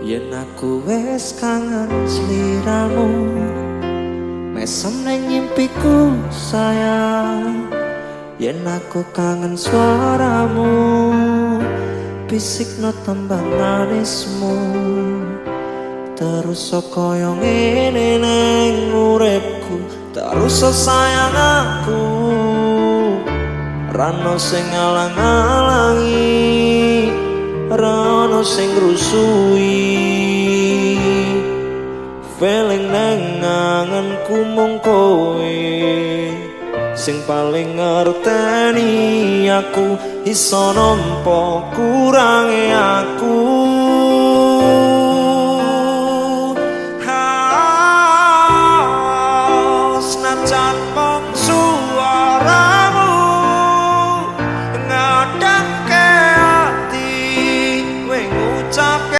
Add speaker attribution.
Speaker 1: Yen aku wis kangen sliramu, mesem ning ngimpiku sayang. Yen aku kangen suaramu, bisikno tembang manismu. Terus kaya ngene ning uripku, terus sayang aku. Rano sing ngalang-alangi, rano sing rusui. Feeling neng ngangenku mung kowe, sing paling ngerteni aku. Iso nampa kurange aku.